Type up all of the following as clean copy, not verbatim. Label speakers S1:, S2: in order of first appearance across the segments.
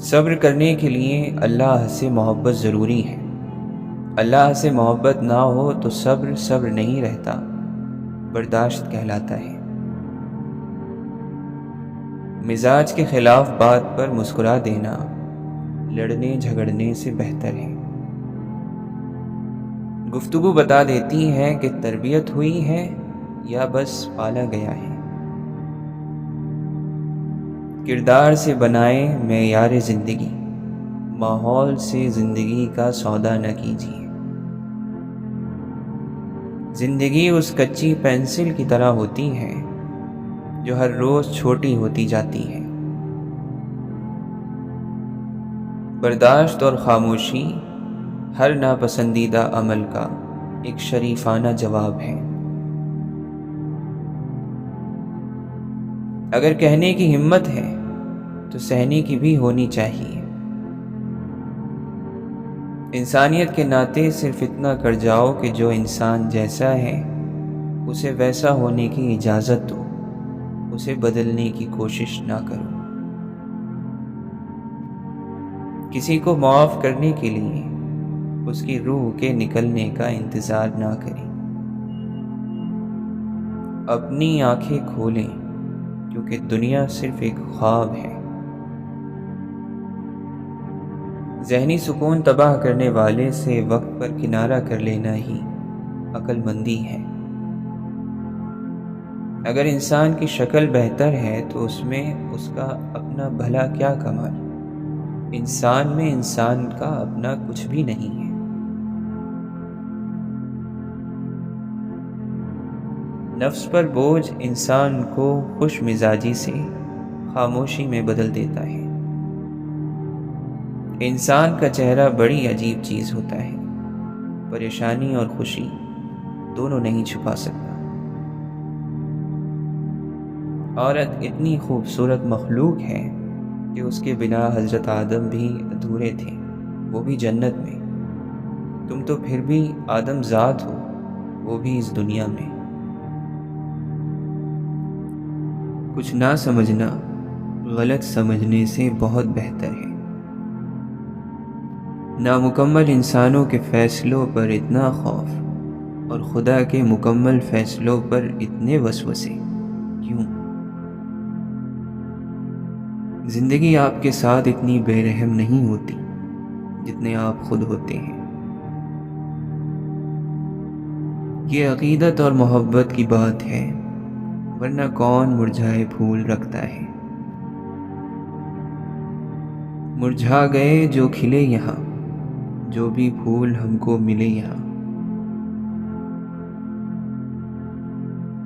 S1: صبر کرنے کے لیے اللہ سے محبت ضروری ہے۔ اللہ سے محبت نہ ہو تو صبر صبر نہیں رہتا، برداشت کہلاتا ہے۔ مزاج کے خلاف بات پر مسکرا دینا لڑنے جھگڑنے سے بہتر ہے۔ گفتگو بتا دیتی ہے کہ تربیت ہوئی ہے یا بس پالا گیا ہے۔ کردار سے بنائے معیار زندگی، ماحول سے زندگی کا سودا نہ کیجیے۔ زندگی اس کچی پینسل کی طرح ہوتی ہے جو ہر روز چھوٹی ہوتی جاتی ہے۔ برداشت اور خاموشی ہر ناپسندیدہ عمل کا ایک شریفانہ جواب ہے۔ اگر کہنے کی ہمت ہے تو سہنے کی بھی ہونی چاہیے۔ انسانیت کے ناطے صرف اتنا کر جاؤ کہ جو انسان جیسا ہے اسے ویسا ہونے کی اجازت دو، اسے بدلنے کی کوشش نہ کرو۔ کسی کو معاف کرنے کے لیے اس کی روح کے نکلنے کا انتظار نہ کریں۔ اپنی آنکھیں کھولیں کیونکہ دنیا صرف ایک خواب ہے۔ ذہنی سکون تباہ کرنے والے سے وقت پر کنارہ کر لینا ہی عقل مندی ہے۔ اگر انسان کی شکل بہتر ہے تو اس میں اس کا اپنا بھلا کیا کمال؟ انسان میں انسان کا اپنا کچھ بھی نہیں ہے۔ نفس پر بوجھ انسان کو خوش مزاجی سے خاموشی میں بدل دیتا ہے۔ انسان کا چہرہ بڑی عجیب چیز ہوتا ہے، پریشانی اور خوشی دونوں نہیں چھپا سکتا۔ عورت اتنی خوبصورت مخلوق ہے کہ اس کے بنا حضرت آدم بھی ادھورے تھے، وہ بھی جنت میں۔ تم تو پھر بھی آدم ذات ہو، وہ بھی اس دنیا میں۔ کچھ نہ سمجھنا غلط سمجھنے سے بہت بہتر ہے۔ نامکمل انسانوں کے فیصلوں پر اتنا خوف اور خدا کے مکمل فیصلوں پر اتنے وسوسے کیوں؟ زندگی آپ کے ساتھ اتنی بے رحم نہیں ہوتی جتنے آپ خود ہوتے ہیں۔ یہ عقیدت اور محبت کی بات ہے، ورنہ کون مرجھائے پھول رکھتا ہے؟ مرجھا گئے جو کھلے یہاں، جو بھی پھول ہم کو ملے یہاں۔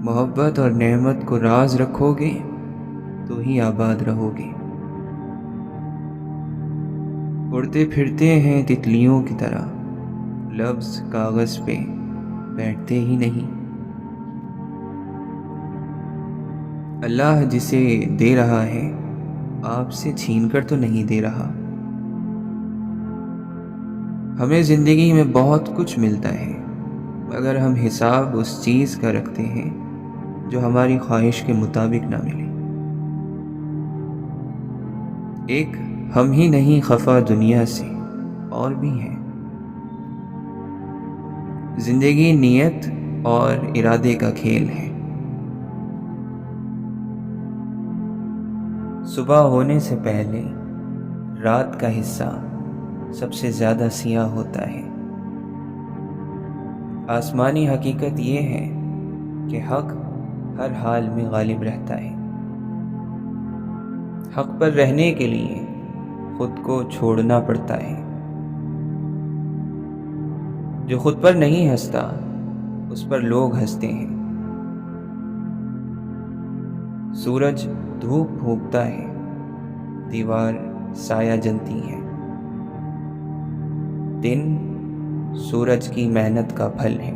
S1: محبت اور نعمت کو راز رکھو گے تو ہی آباد رہو گے۔ اڑتے پھرتے ہیں تتلیوں کی طرح، لفظ کاغذ پہ بیٹھتے ہی نہیں۔ اللہ جسے دے رہا ہے آپ سے چھین کر تو نہیں دے رہا۔ ہمیں زندگی میں بہت کچھ ملتا ہے مگر ہم حساب اس چیز کا رکھتے ہیں جو ہماری خواہش کے مطابق نہ ملے۔ ایک ہم ہی نہیں خفا دنیا سے، اور بھی ہیں۔ زندگی نیت اور ارادے کا کھیل ہے۔ صبح ہونے سے پہلے رات کا حصہ سب سے زیادہ سیاہ ہوتا ہے۔ آسمانی حقیقت یہ ہے کہ حق ہر حال میں غالب رہتا ہے۔ حق پر رہنے کے لیے خود کو چھوڑنا پڑتا ہے۔ جو خود پر نہیں ہنستا اس پر لوگ ہنستے ہیں۔ سورج دھوپ پھونکتا ہے، دیوار سایہ جنتی ہے۔ دن سورج کی محنت کا پھل ہے۔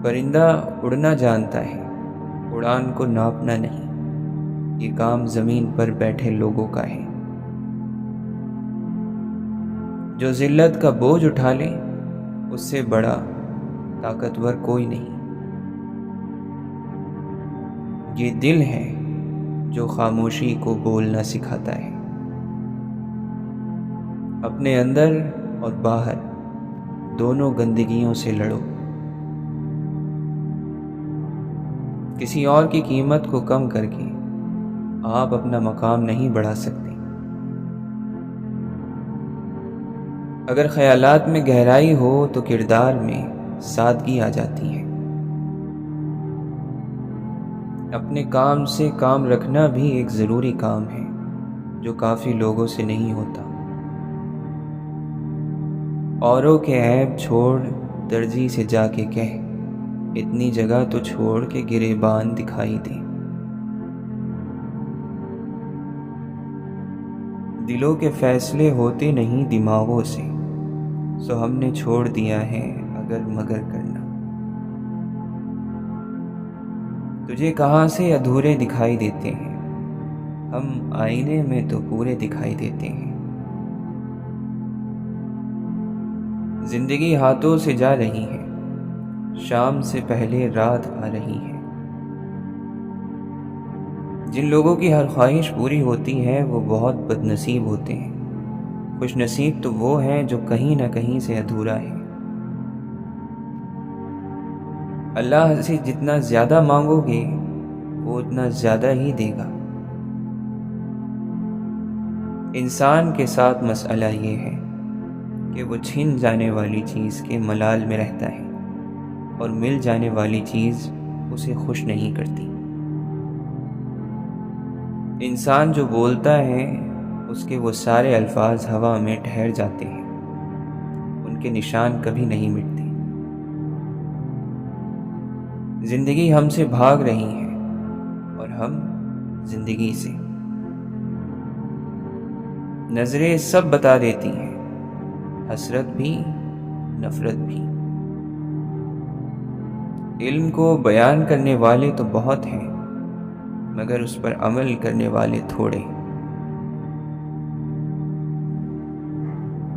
S1: پرندہ اڑنا جانتا ہے، اڑان کو ناپنا نہیں۔ یہ کام زمین پر بیٹھے لوگوں کا ہے۔ جو ذلت کا بوجھ اٹھا لے اس سے بڑا طاقتور کوئی نہیں۔ یہ دل ہے جو خاموشی کو بولنا سکھاتا ہے۔ اپنے اندر اور باہر دونوں گندگیوں سے لڑو۔ کسی اور کی قیمت کو کم کر کے آپ اپنا مقام نہیں بڑھا سکتے۔ اگر خیالات میں گہرائی ہو تو کردار میں سادگی آ جاتی ہے۔ اپنے کام سے کام رکھنا بھی ایک ضروری کام ہے جو کافی لوگوں سے نہیں ہوتا۔ اوروں کے عیب چھوڑ درجی سے جا کے کہہ، اتنی جگہ تو چھوڑ کے گریبان دکھائی دے۔ دلوں کے فیصلے ہوتے نہیں دماغوں سے، سو ہم نے چھوڑ دیا ہے اگر مگر کرنا۔ تجھے کہاں سے ادھورے دکھائی دیتے ہیں، ہم آئینے میں تو پورے دکھائی دیتے ہیں۔ زندگی ہاتھوں سے جا رہی ہے، شام سے پہلے رات آ رہی ہے۔ جن لوگوں کی ہر خواہش پوری ہوتی ہے وہ بہت بد نصیب ہوتے ہیں۔ خوش نصیب تو وہ ہیں جو کہیں نہ کہیں سے ادھورا ہے۔ اللہ سے جتنا زیادہ مانگو گے وہ اتنا زیادہ ہی دے گا۔ انسان کے ساتھ مسئلہ یہ ہے کہ وہ چھن جانے والی چیز کے ملال میں رہتا ہے اور مل جانے والی چیز اسے خوش نہیں کرتی۔ انسان جو بولتا ہے اس کے وہ سارے الفاظ ہوا میں ٹھہر جاتے ہیں، ان کے نشان کبھی نہیں مٹتے۔ زندگی ہم سے بھاگ رہی ہے اور ہم زندگی سے۔ نظریں سب بتا دیتی ہیں، حسرت بھی نفرت بھی۔ علم کو بیان کرنے والے تو بہت ہیں مگر اس پر عمل کرنے والے تھوڑے۔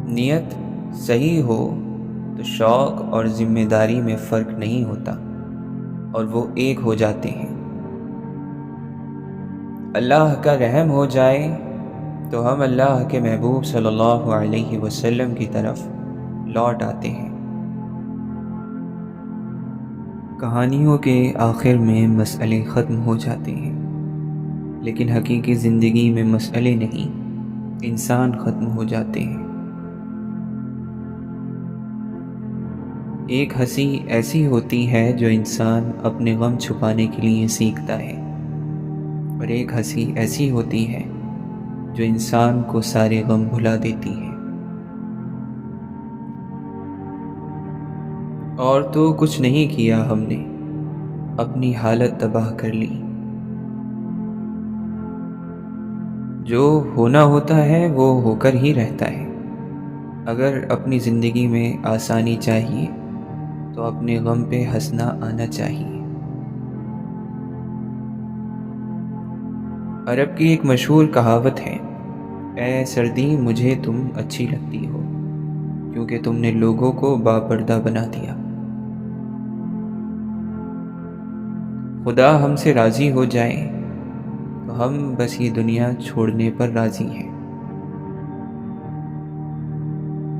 S1: نیت صحیح ہو تو شوق اور ذمہ داری میں فرق نہیں ہوتا اور وہ ایک ہو جاتے ہیں۔ اللہ کا رحم ہو جائے تو ہم اللہ کے محبوب صلی اللہ علیہ وسلم کی طرف لوٹ آتے ہیں۔ کہانیوں کے آخر میں مسئلے ختم ہو جاتے ہیں، لیکن حقیقی زندگی میں مسئلے نہیں، انسان ختم ہو جاتے ہیں۔ ایک ہنسی ایسی ہوتی ہے جو انسان اپنے غم چھپانے کے لیے سیکھتا ہے، اور ایک ہنسی ایسی ہوتی ہے جو انسان کو سارے غم بھلا دیتی ہے۔ اور تو کچھ نہیں کیا ہم نے، اپنی حالت تباہ کر لی۔ جو ہونا ہوتا ہے وہ ہو کر ہی رہتا ہے۔ اگر اپنی زندگی میں آسانی چاہیے تو اپنے غم پہ ہنسنا آنا چاہیے۔ عرب کی ایک مشہور کہاوت ہے، اے سردی مجھے تم اچھی لگتی ہو کیونکہ تم نے لوگوں کو باپردہ بنا دیا۔ خدا ہم سے راضی ہو جائے تو ہم بس یہ دنیا چھوڑنے پر راضی ہیں۔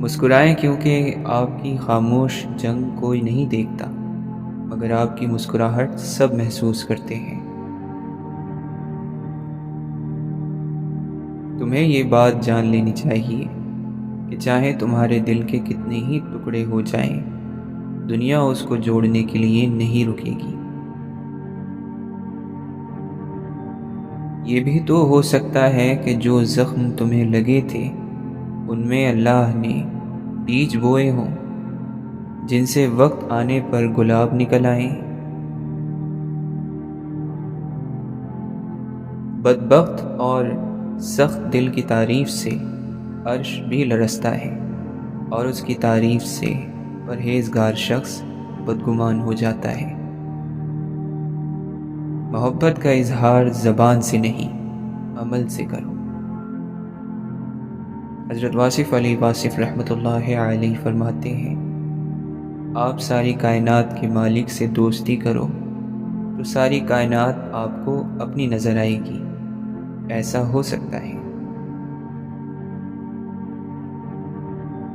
S1: مسکرائیں کیونکہ آپ کی خاموش جنگ کوئی نہیں دیکھتا، مگر آپ کی مسکراہٹ سب محسوس کرتے ہیں۔ تمہیں یہ بات جان لینی چاہیے کہ چاہے تمہارے دل کے کتنے ہی ٹکڑے ہو جائیں، دنیا اس کو جوڑنے کے لیے نہیں رکے گی۔ یہ بھی تو ہو سکتا ہے کہ جو زخم تمہیں لگے تھے ان میں اللہ نے بیج بوئے ہوں جن سے وقت آنے پر گلاب نکل آئیں۔ بدبخت اور سخت دل کی تعریف سے عرش بھی لرزتا ہے، اور اس کی تعریف سے پرہیزگار شخص بدگمان ہو جاتا ہے۔ محبت کا اظہار زبان سے نہیں، عمل سے کرو۔ حضرت واصف علی واصف رحمۃ اللہ علیہ فرماتے ہیں، آپ ساری کائنات کے مالک سے دوستی کرو تو ساری کائنات آپ کو اپنی نظر آئے گی، ایسا ہو سکتا ہے۔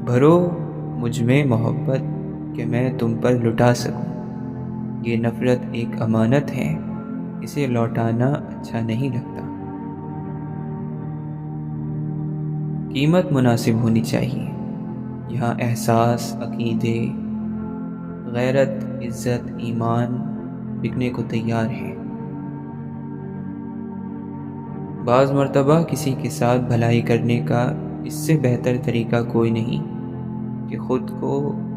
S1: بھرو مجھ میں محبت کہ میں تم پر لٹا سکوں، یہ نفرت ایک امانت ہے، اسے لوٹانا اچھا نہیں لگتا۔ قیمت مناسب ہونی چاہیے، یہاں احساس، عقیدے، غیرت، عزت، ایمان بکنے کو تیار ہیں۔ بعض مرتبہ کسی کے ساتھ بھلائی کرنے کا اس سے بہتر طریقہ کوئی نہیں کہ خود کو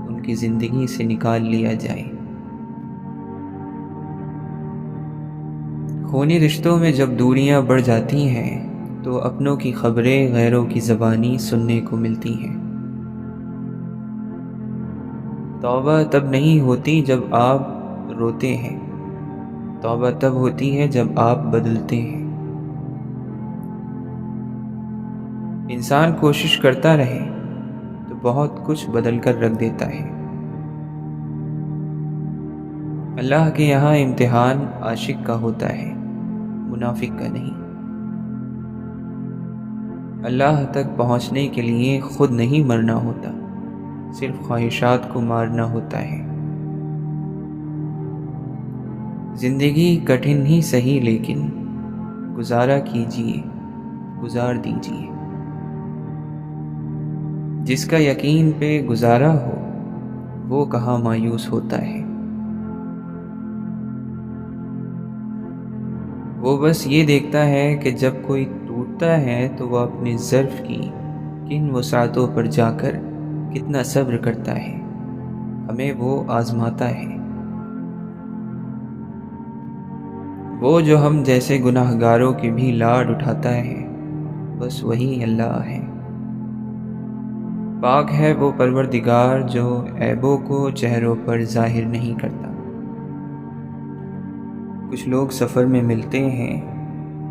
S1: ان کی زندگی سے نکال لیا جائے۔ خونی رشتوں میں جب دوریاں بڑھ جاتی ہیں تو اپنوں کی خبریں غیروں کی زبانی سننے کو ملتی ہیں۔ توبہ تب نہیں ہوتی جب آپ روتے ہیں، توبہ تب ہوتی ہے جب آپ بدلتے ہیں۔ انسان کوشش کرتا رہے تو بہت کچھ بدل کر رکھ دیتا ہے۔ اللہ کے یہاں امتحان عاشق کا ہوتا ہے، منافق کا نہیں۔ اللہ تک پہنچنے کے لیے خود نہیں مرنا ہوتا، صرف خواہشات کو مارنا ہوتا ہے۔ زندگی کٹھن ہی سہی لیکن گزارا کیجیے، گزار دیجیے۔ جس کا یقین پہ گزارا ہو وہ کہاں مایوس ہوتا ہے۔ وہ بس یہ دیکھتا ہے کہ جب کوئی ٹوٹتا ہے تو وہ اپنے ظرف کی کن وسعتوں پر جا کر کتنا صبر کرتا ہے، ہمیں وہ آزماتا ہے۔ وہ جو ہم جیسے گناہ گاروں کی بھی لاڈ اٹھاتا ہے، بس وہی اللہ ہے۔ پاک ہے وہ پروردگار جو عیبوں کو چہروں پر ظاہر نہیں کرتا۔ کچھ لوگ سفر میں ملتے ہیں،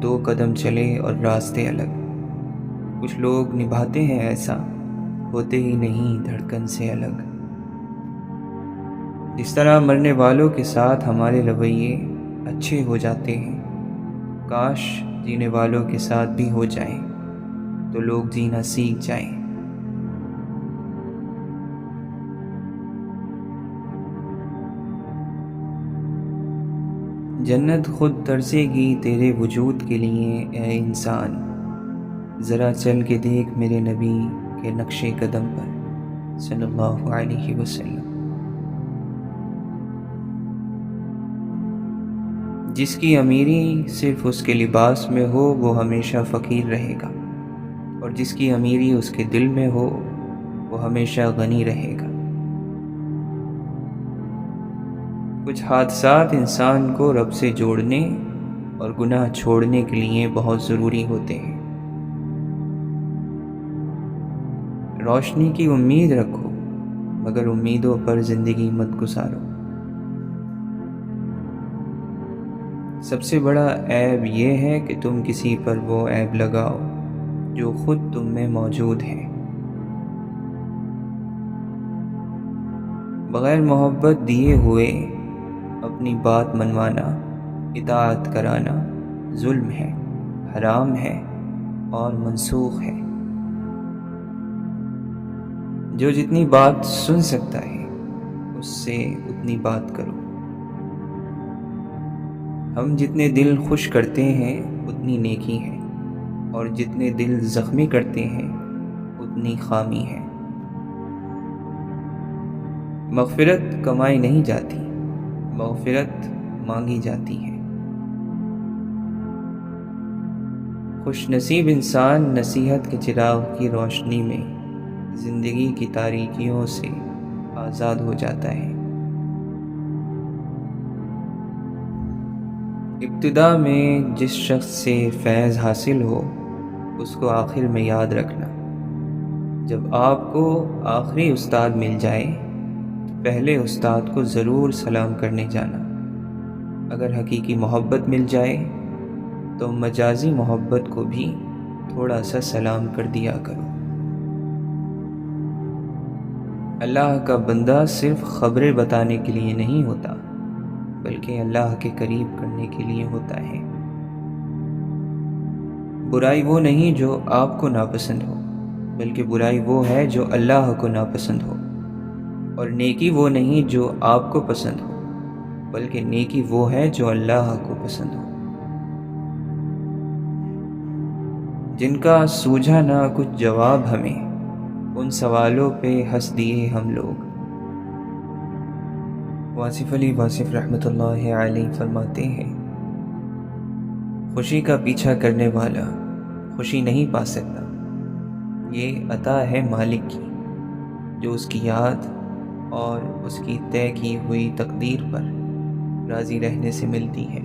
S1: 2 قدم چلے اور راستے الگ۔ کچھ لوگ نبھاتے ہیں ایسا، ہوتے ہی نہیں دھڑکن سے الگ۔ جس طرح مرنے والوں کے ساتھ ہمارے رویے اچھے ہو جاتے ہیں، کاش جینے والوں کے ساتھ بھی ہو جائیں تو لوگ جینا سیکھ جائیں۔ جنت خود ترسے گی تیرے وجود کے لیے اے انسان، ذرا چل کے دیکھ میرے نبی کے نقش قدم پر صلی اللہ علیہ وسلم۔ جس کی امیری صرف اس کے لباس میں ہو وہ ہمیشہ فقیر رہے گا، اور جس کی امیری اس کے دل میں ہو وہ ہمیشہ غنی رہے گا۔ کچھ حادثات انسان کو رب سے جوڑنے اور گناہ چھوڑنے کے لیے بہت ضروری ہوتے ہیں۔ روشنی کی امید رکھو مگر امیدوں پر زندگی مت گزارو۔ سب سے بڑا عیب یہ ہے کہ تم کسی پر وہ عیب لگاؤ جو خود تم میں موجود ہے۔ بغیر محبت دیے ہوئے اپنی بات منوانا، اطاعت کرانا ظلم ہے، حرام ہے اور منسوخ ہے۔ جو جتنی بات سن سکتا ہے اس سے اتنی بات کرو۔ ہم جتنے دل خوش کرتے ہیں اتنی نیکی ہے، اور جتنے دل زخمی کرتے ہیں اتنی خامی ہے۔ مغفرت کمائی نہیں جاتی، مغفرت مانگی جاتی ہے۔ خوش نصیب انسان نصیحت کے چراغ کی روشنی میں زندگی کی تاریکیوں سے آزاد ہو جاتا ہے۔ ابتدا میں جس شخص سے فیض حاصل ہو اس کو آخر میں یاد رکھنا۔ جب آپ کو آخری استاد مل جائے تو پہلے استاد کو ضرور سلام کرنے جانا۔ اگر حقیقی محبت مل جائے تو مجازی محبت کو بھی تھوڑا سا سلام کر دیا کرو۔ اللہ کا بندہ صرف خبریں بتانے کے لیے نہیں ہوتا بلکہ اللہ کے قریب کرنے کے لیے ہوتا ہے۔ برائی وہ نہیں جو آپ کو ناپسند ہو، بلکہ برائی وہ ہے جو اللہ کو ناپسند ہو، اور نیکی وہ نہیں جو آپ کو پسند ہو، بلکہ نیکی وہ ہے جو اللہ کو پسند ہو۔ جن کا سوجھا نہ کچھ جواب ہمیں، ان سوالوں پہ ہنس دیے ہم لوگ۔ واصف علی واصف رحمۃ اللہ علیہ فرماتے ہیں، خوشی کا پیچھا کرنے والا خوشی نہیں پا سکتا، یہ عطا ہے مالک کی، جو اس کی یاد اور اس کی طے کی ہوئی تقدیر پر راضی رہنے سے ملتی ہے۔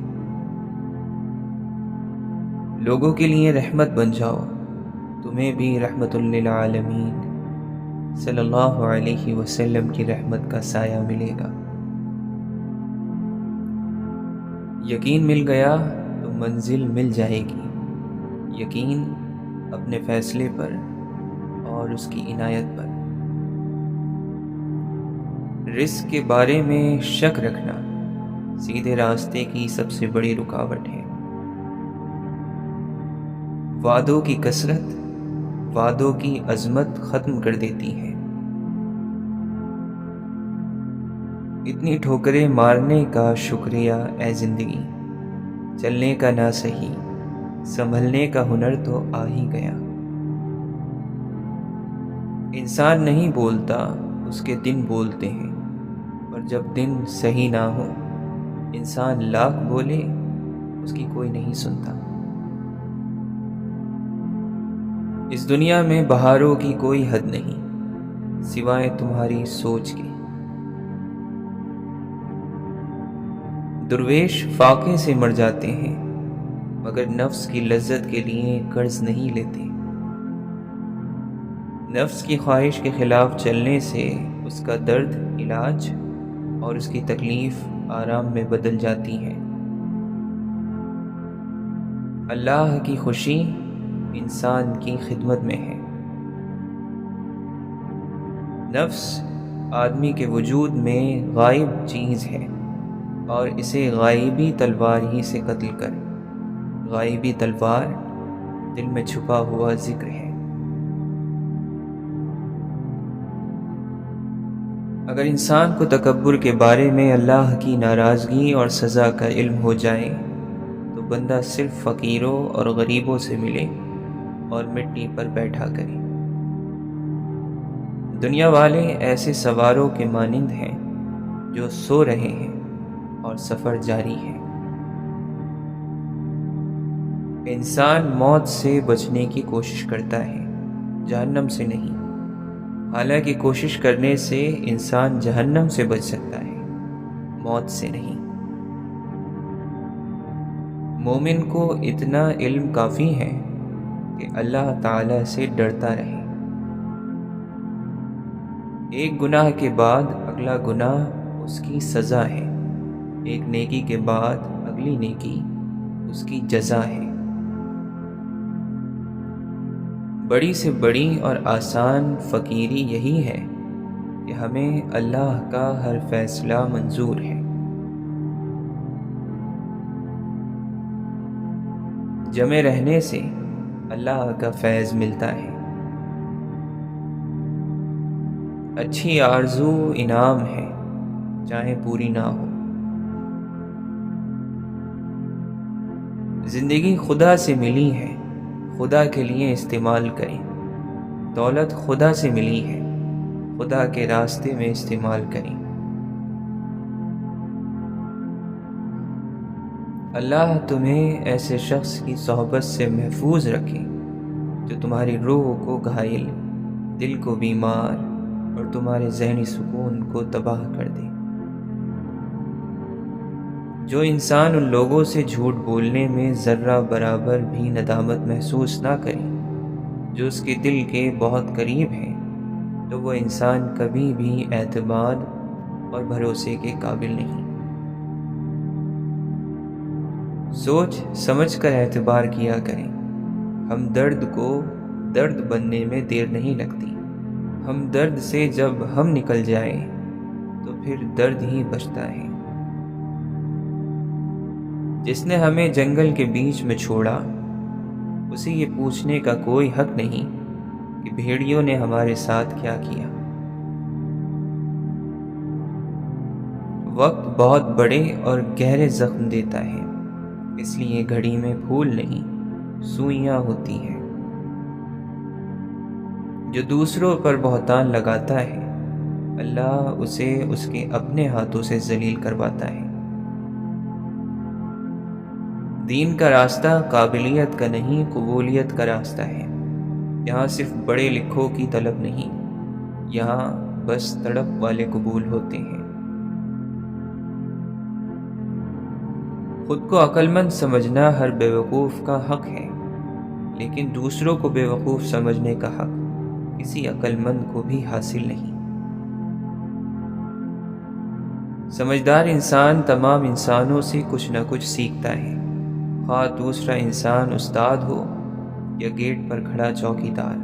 S1: لوگوں کے لیے رحمت بن جاؤ، تمہیں بھی رحمت للعالمین صلی اللہ علیہ وسلم کی رحمت کا سایہ ملے گا۔ یقین مل گیا تو منزل مل جائے گی، یقین اپنے فیصلے پر اور اس کی عنایت پر۔ رزق کے بارے میں شک رکھنا سیدھے راستے کی سب سے بڑی رکاوٹ ہے۔ وعدوں کی کثرت وعدوں کی عظمت ختم کر دیتی ہے۔ اتنی ٹھوکریں مارنے کا شکریہ اے زندگی، چلنے کا نہ صحیح، سنبھلنے کا ہنر تو آ ہی گیا۔ انسان نہیں بولتا، اس کے دن بولتے ہیں، اور جب دن صحیح نہ ہو، انسان لاکھ بولے اس کی کوئی نہیں سنتا۔ اس دنیا میں بہاروں کی کوئی حد نہیں سوائے تمہاری سوچ کے۔ درویش فاقے سے مر جاتے ہیں، مگر نفس کی لذت کے لیے قرض نہیں لیتے۔ نفس کی خواہش کے خلاف چلنے سے اس کا درد علاج اور اس کی تکلیف آرام میں بدل جاتی ہے۔ اللہ کی خوشی انسان کی خدمت میں ہے۔ نفس آدمی کے وجود میں غائب چیز ہے، اور اسے غائبی تلوار ہی سے قتل کر۔ غائبی تلوار دل میں چھپا ہوا ذکر ہے۔ اگر انسان کو تکبر کے بارے میں اللہ کی ناراضگی اور سزا کا علم ہو جائے تو بندہ صرف فقیروں اور غریبوں سے ملے اور مٹی پر بیٹھا کرے۔ دنیا والے ایسے سواروں کے مانند ہیں جو سو رہے ہیں اور سفر جاری ہے۔ انسان موت سے بچنے کی کوشش کرتا ہے، جہنم سے نہیں، حالانکہ کوشش کرنے سے انسان جہنم سے بچ سکتا ہے، موت سے نہیں۔ مومن کو اتنا علم کافی ہے کہ اللہ تعالی سے ڈرتا رہے۔ ایک گناہ کے بعد اگلا گناہ اس کی سزا ہے، ایک نیکی کے بعد اگلی نیکی اس کی جزا ہے۔ بڑی سے بڑی اور آسان فقیری یہی ہے کہ ہمیں اللہ کا ہر فیصلہ منظور ہے۔ جمع رہنے سے اللہ کا فیض ملتا ہے۔ اچھی آرزو انعام ہے، چاہے پوری نہ ہو۔ زندگی خدا سے ملی ہے، خدا کے لیے استعمال کریں۔ دولت خدا سے ملی ہے، خدا کے راستے میں استعمال کریں۔ اللہ تمہیں ایسے شخص کی صحبت سے محفوظ رکھے جو تمہاری روح کو گھائل، دل کو بیمار اور تمہارے ذہنی سکون کو تباہ کر دے۔ جو انسان ان لوگوں سے جھوٹ بولنے میں ذرہ برابر بھی ندامت محسوس نہ کرے جو اس کے دل کے بہت قریب ہیں، تو وہ انسان کبھی بھی اعتماد اور بھروسے کے قابل نہیں۔ سوچ سمجھ کر اعتبار کیا کریں۔ ہم درد کو درد بننے میں دیر نہیں لگتی۔ ہم درد سے جب ہم نکل جائیں تو پھر درد ہی بچتا ہے۔ جس نے ہمیں جنگل کے بیچ میں چھوڑا اسے یہ پوچھنے کا کوئی حق نہیں کہ بھیڑیوں نے ہمارے ساتھ کیا کیا۔ وقت بہت بڑے اور گہرے زخم دیتا ہے، اس لیے گھڑی میں پھول نہیں سوئیاں ہوتی ہیں۔ جو دوسروں پر بہتان لگاتا ہے، اللہ اسے اس کے اپنے ہاتھوں سے ذلیل کرواتا ہے۔ دین کا راستہ قابلیت کا نہیں، قبولیت کا راستہ ہے۔ یہاں صرف پڑھے لکھوں کی طلب نہیں، یہاں بس تڑپ والے قبول ہوتے ہیں۔ خود کو عقل مند سمجھنا ہر بیوقوف کا حق ہے، لیکن دوسروں کو بیوقوف سمجھنے کا حق کسی عقل مند کو بھی حاصل نہیں۔ سمجھدار انسان تمام انسانوں سے کچھ نہ کچھ سیکھتا ہے، خواہ دوسرا انسان استاد ہو یا گیٹ پر کھڑا چوکیدار۔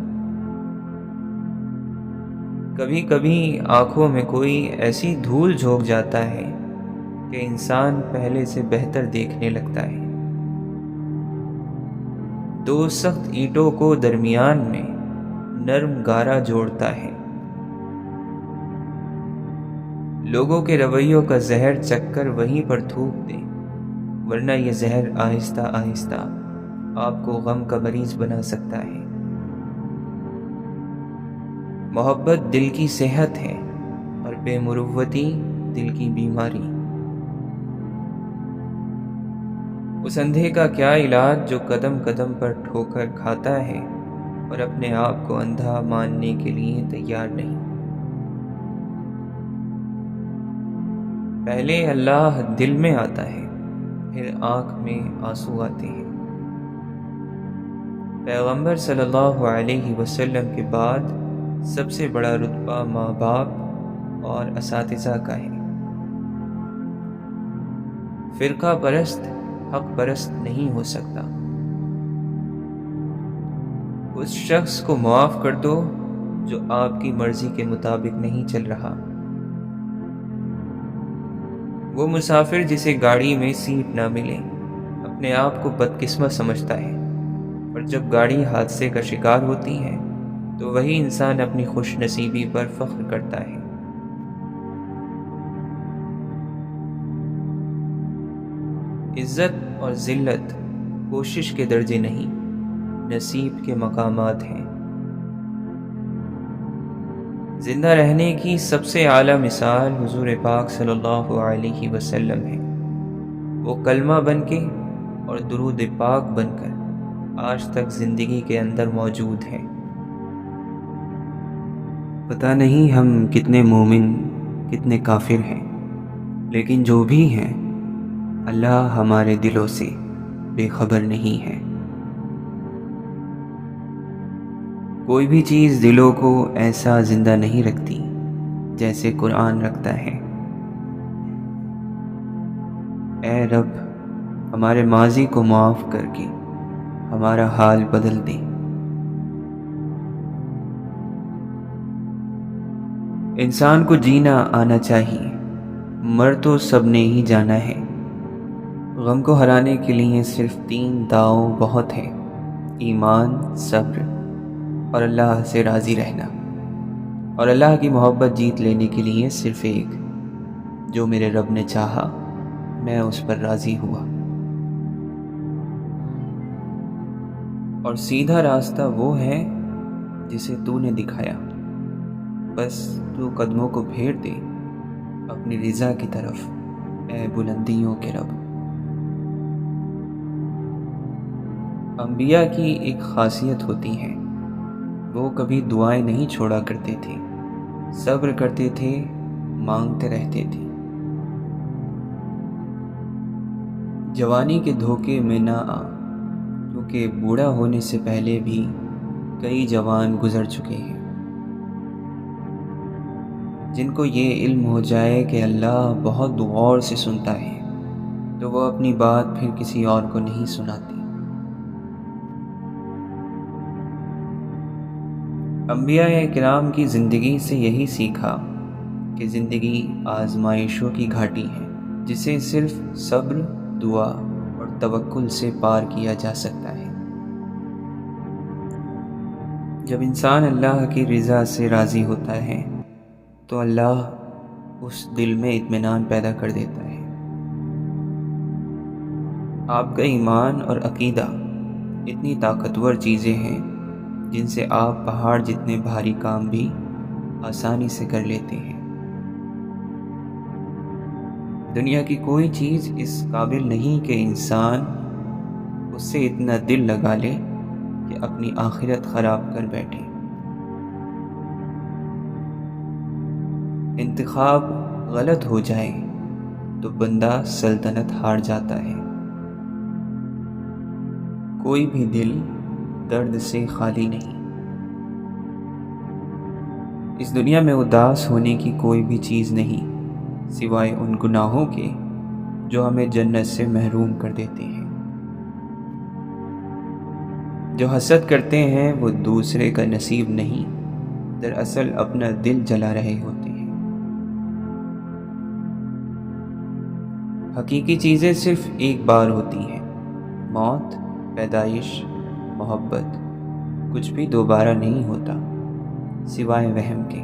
S1: کبھی کبھی آنکھوں میں کوئی ایسی دھول جھونک جاتا ہے کہ انسان پہلے سے بہتر دیکھنے لگتا ہے۔ دو سخت اینٹوں کو درمیان میں نرم گارا جوڑتا ہے۔ لوگوں کے رویوں کا زہر چکھ کر وہیں پر تھوک دیں، ورنہ یہ زہر آہستہ آہستہ آپ کو غم کا مریض بنا سکتا ہے۔ محبت دل کی صحت ہے اور بے مروتی دل کی بیماری۔ اس اندھے کا کیا علاج جو قدم قدم پر ٹھوکر کھاتا ہے اور اپنے آپ کو اندھا ماننے کے لیے تیار نہیں۔ پہلے اللہ دل میں آتا ہے، پھر آنکھ میں آنسو آتے ہیں۔ پیغمبر صلی اللہ علیہ وسلم کے بعد سب سے بڑا رتبہ ماں باپ اور اساتذہ کا ہے۔ فرقہ پرست حق پرست نہیں ہو سکتا۔ اس شخص کو معاف کر دو جو آپ کی مرضی کے مطابق نہیں چل رہا۔ وہ مسافر جسے گاڑی میں سیٹ نہ ملے اپنے آپ کو بدقسمت سمجھتا ہے، اور جب گاڑی حادثے کا شکار ہوتی ہے تو وہی انسان اپنی خوش نصیبی پر فخر کرتا ہے۔ عزت اور ذلت کوشش کے درجے نہیں، نصیب کے مقامات ہیں۔ زندہ رہنے کی سب سے اعلیٰ مثال حضور پاک صلی اللہ علیہ وسلم ہے۔ وہ کلمہ بن کے اور درود پاک بن کر آج تک زندگی کے اندر موجود ہیں۔ پتہ نہیں ہم کتنے مومن کتنے کافر ہیں، لیکن جو بھی ہیں اللہ ہمارے دلوں سے بے خبر نہیں ہے۔ کوئی بھی چیز دلوں کو ایسا زندہ نہیں رکھتی جیسے قرآن رکھتا ہے۔ اے رب، ہمارے ماضی کو معاف کر کے ہمارا حال بدل دے۔ انسان کو جینا آنا چاہیے، مر تو سب نے ہی جانا ہے۔ غم کو ہرانے کے لیے صرف 3 داؤ بہت ہیں: ایمان، صبر اور اللہ سے راضی رہنا۔ اور اللہ کی محبت جیت لینے کے لیے صرف ایک: جو میرے رب نے چاہا میں اس پر راضی ہوا۔ اور سیدھا راستہ وہ ہے جسے تو نے دکھایا، بس تو قدموں کو پھیر دے اپنی رضا کی طرف، اے بلندیوں کے رب۔ انبیاء کی ایک خاصیت ہوتی ہے، وہ کبھی دعائیں نہیں چھوڑا کرتے تھے، صبر کرتے تھے، مانگتے رہتے تھے۔ جوانی کے دھوکے میں نہ آ، کیونکہ بوڑھا ہونے سے پہلے بھی کئی جوان گزر چکے ہیں۔ جن کو یہ علم ہو جائے کہ اللہ بہت غور سے سنتا ہے تو وہ اپنی بات پھر کسی اور کو نہیں سناتے۔ انبیاء کرام کی زندگی سے یہی سیکھا کہ زندگی آزمائشوں کی گھاٹی ہے، جسے صرف صبر، دعا اور توکل سے پار کیا جا سکتا ہے۔ جب انسان اللہ کی رضا سے راضی ہوتا ہے تو اللہ اس دل میں اطمینان پیدا کر دیتا ہے۔ آپ کا ایمان اور عقیدہ اتنی طاقتور چیزیں ہیں جن سے آپ پہاڑ جتنے بھاری کام بھی آسانی سے کر لیتے ہیں۔ دنیا کی کوئی چیز اس قابل نہیں کہ انسان اس سے اتنا دل لگا لے کہ اپنی آخرت خراب کر بیٹھے۔ انتخاب غلط ہو جائے تو بندہ سلطنت ہار جاتا ہے۔ کوئی بھی دل درد سے خالی نہیں۔ اس دنیا میں اداس ہونے کی کوئی بھی چیز نہیں سوائے ان گناہوں کے جو ہمیں جنت سے محروم کر دیتے ہیں۔ جو حسد کرتے ہیں وہ دوسرے کا نصیب نہیں، دراصل اپنا دل جلا رہے ہوتے ہیں۔ حقیقی چیزیں صرف ایک بار ہوتی ہیں، موت، پیدائش، محبت، کچھ بھی دوبارہ نہیں ہوتا سوائے وہم کے۔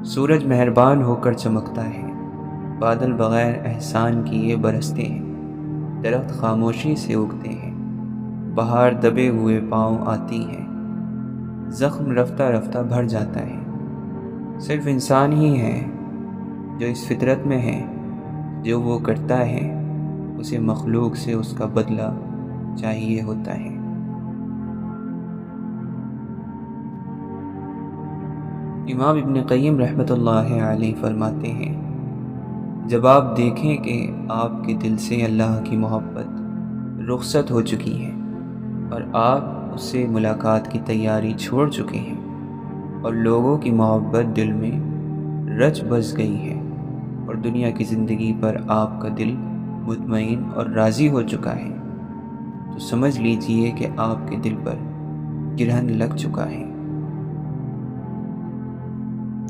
S1: سورج مہربان ہو کر چمکتا ہے، بادل بغیر احسان کیے برستے ہیں، درخت خاموشی سے اگتے ہیں، بہار دبے ہوئے پاؤں آتی ہے، زخم رفتہ رفتہ بھر جاتا ہے۔ صرف انسان ہی ہے جو اس فطرت میں ہے، جو وہ کرتا ہے اسے مخلوق سے اس کا بدلہ چاہیے ہوتا ہے۔ امام ابن قیم رحمۃ اللہ علیہ فرماتے ہیں، جب آپ دیکھیں کہ آپ کے دل سے اللہ کی محبت رخصت ہو چکی ہے اور آپ اس سے ملاقات کی تیاری چھوڑ چکے ہیں اور لوگوں کی محبت دل میں رچ بس گئی ہے اور دنیا کی زندگی پر آپ کا دل مطمئن اور راضی ہو چکا ہے، تو سمجھ لیجئے کہ آپ کے دل پر گرہن لگ چکا ہے۔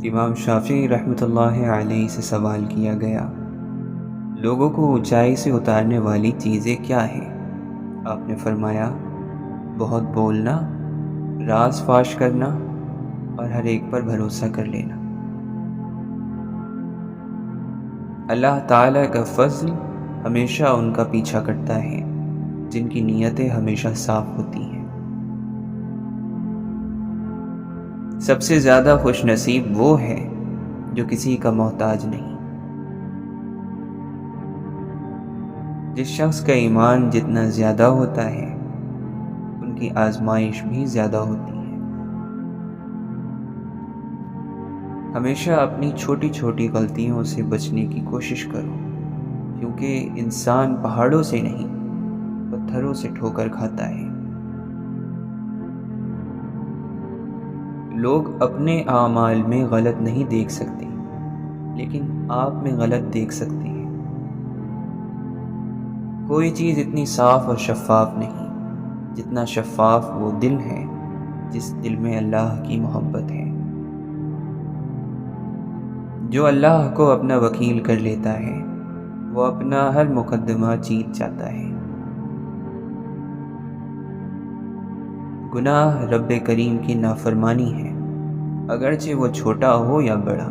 S1: امام شافعی رحمۃ اللہ علیہ سے سوال کیا گیا، لوگوں کو اونچائی سے اتارنے والی چیزیں کیا ہیں؟ آپ نے فرمایا، بہت بولنا، راز فاش کرنا اور ہر ایک پر بھروسہ کر لینا۔ اللہ تعالیٰ کا فضل ہمیشہ ان کا پیچھا کرتا ہے جن کی نیتیں ہمیشہ صاف ہوتی ہیں۔ سب سے زیادہ خوش نصیب وہ ہے جو کسی کا محتاج نہیں۔ جس شخص کا ایمان جتنا زیادہ ہوتا ہے ان کی آزمائش بھی زیادہ ہوتی ہے۔ ہمیشہ اپنی چھوٹی چھوٹی غلطیوں سے بچنے کی کوشش کرو، کیونکہ انسان پہاڑوں سے نہیں پتھروں سے ٹھوکر کھاتا ہے۔ لوگ اپنے اعمال میں غلط نہیں دیکھ سکتے، لیکن آپ میں غلط دیکھ سکتے ہیں۔ کوئی چیز اتنی صاف اور شفاف نہیں جتنا شفاف وہ دل ہے جس دل میں اللہ کی محبت ہے۔ جو اللہ کو اپنا وکیل کر لیتا ہے وہ اپنا ہر مقدمہ جیت جاتا ہے۔ گناہ رب کریم کی نافرمانی ہے، اگرچہ وہ چھوٹا ہو یا بڑا۔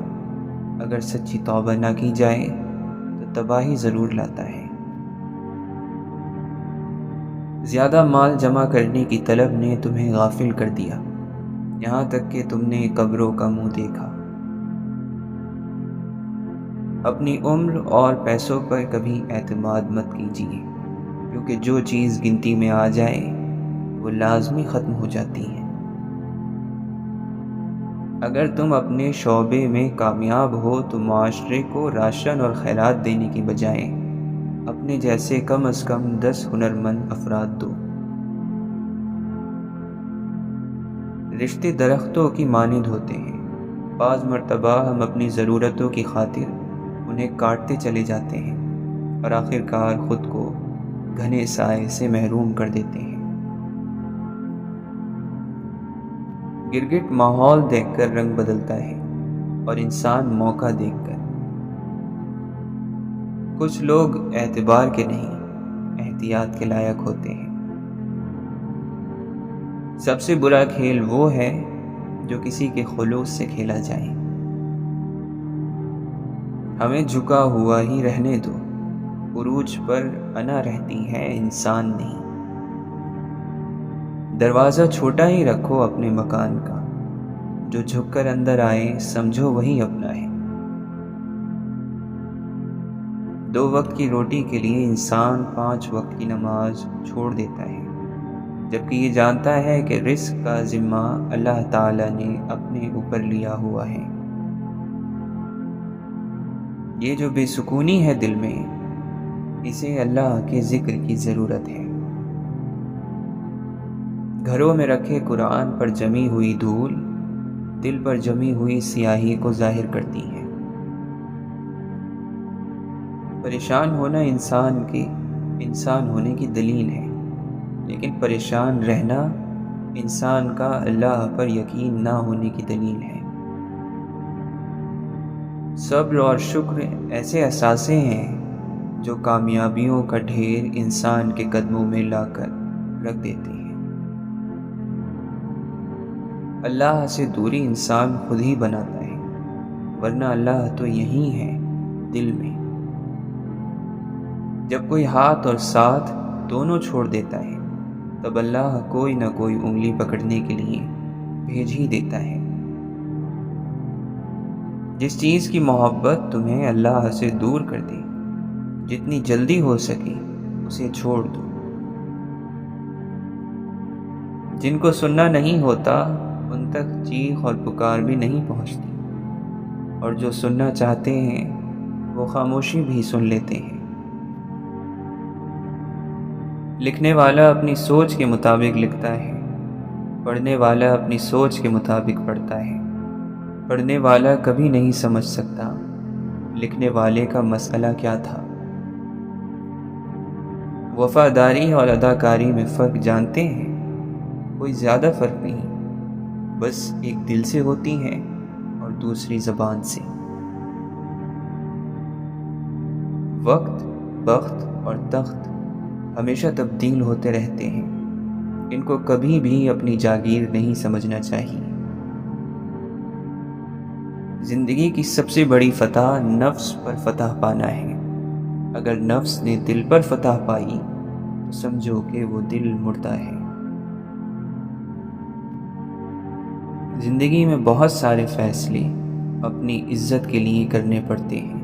S1: اگر سچی توبہ نہ کی جائے تو تباہی ضرور لاتا ہے۔ زیادہ مال جمع کرنے کی طلب نے تمہیں غافل کر دیا، یہاں تک کہ تم نے قبروں کا منہ دیکھا۔ اپنی عمر اور پیسوں پر کبھی اعتماد مت کیجیے، کیونکہ جو چیز گنتی میں آ جائے وہ لازمی ختم ہو جاتی ہے۔ اگر تم اپنے شعبے میں کامیاب ہو تو معاشرے کو راشن اور خیرات دینے کی بجائے اپنے جیسے کم از کم 10 ہنرمند افراد دو۔ رشتے درختوں کی مانند ہوتے ہیں، بعض مرتبہ ہم اپنی ضرورتوں کی خاطر انہیں کاٹتے چلے جاتے ہیں اور آخرکار خود کو گھنے سائے سے محروم کر دیتے ہیں۔ گرگٹ ماحول دیکھ کر رنگ بدلتا ہے اور انسان موقع دیکھ کر۔ کچھ لوگ اعتبار کے نہیں احتیاط کے لائق ہوتے ہیں۔ سب سے برا کھیل وہ ہے جو کسی کے خلوص سے کھیلا جائے۔ ہمیں جھکا ہوا ہی رہنے دو، عروج پر انا رہتی ہے انسان نہیں۔ دروازہ چھوٹا ہی رکھو اپنے مکان کا، جو جھک کر اندر آئے سمجھو وہی اپنا ہے۔ 2 وقت کی روٹی کے لیے انسان 5 وقت کی نماز چھوڑ دیتا ہے، جبکہ یہ جانتا ہے کہ رزق کا ذمہ اللہ تعالی نے اپنے اوپر لیا ہوا ہے۔ یہ جو بے سکونی ہے دل میں، اسے اللہ کے ذکر کی ضرورت ہے۔ گھروں میں رکھے قرآن پر جمی ہوئی دھول دل پر جمی ہوئی سیاہی کو ظاہر کرتی ہے۔ پریشان ہونا انسان ہونے کی دلیل ہے، لیکن پریشان رہنا انسان کا اللہ پر یقین نہ ہونے کی دلیل ہے۔ صبر اور شکر ایسے اثاثے ہیں جو کامیابیوں کا ڈھیر انسان کے قدموں میں لا کر رکھ دیتے ہیں۔ اللہ سے دوری انسان خود ہی بناتا ہے، ورنہ اللہ تو یہی ہے دل میں۔ جب کوئی ہاتھ اور ساتھ دونوں چھوڑ دیتا ہے، تب اللہ کوئی نہ کوئی انگلی پکڑنے کے لیے بھیج ہی دیتا ہے۔ جس چیز کی محبت تمہیں اللہ سے دور کر دے، جتنی جلدی ہو سکے اسے چھوڑ دو۔ جن کو سننا نہیں ہوتا ان تک چیخ اور پکار بھی نہیں پہنچتی، اور جو سننا چاہتے ہیں وہ خاموشی بھی سن لیتے ہیں۔ لکھنے والا اپنی سوچ کے مطابق لکھتا ہے، پڑھنے والا اپنی سوچ کے مطابق پڑھتا ہے۔ پڑھنے والا کبھی نہیں سمجھ سکتا لکھنے والے کا مسئلہ کیا تھا۔ وفاداری اور اداکاری میں فرق جانتے ہیں؟ کوئی زیادہ فرق نہیں، بس ایک دل سے ہوتی ہیں اور دوسری زبان سے۔ وقت، بخت اور تخت ہمیشہ تبدیل ہوتے رہتے ہیں، ان کو کبھی بھی اپنی جاگیر نہیں سمجھنا چاہیے۔ زندگی کی سب سے بڑی فتح نفس پر فتح پانا ہے۔ اگر نفس نے دل پر فتح پائی تو سمجھو کہ وہ دل مردہ ہے۔ زندگی میں بہت سارے فیصلے اپنی عزت کے لیے کرنے پڑتے ہیں،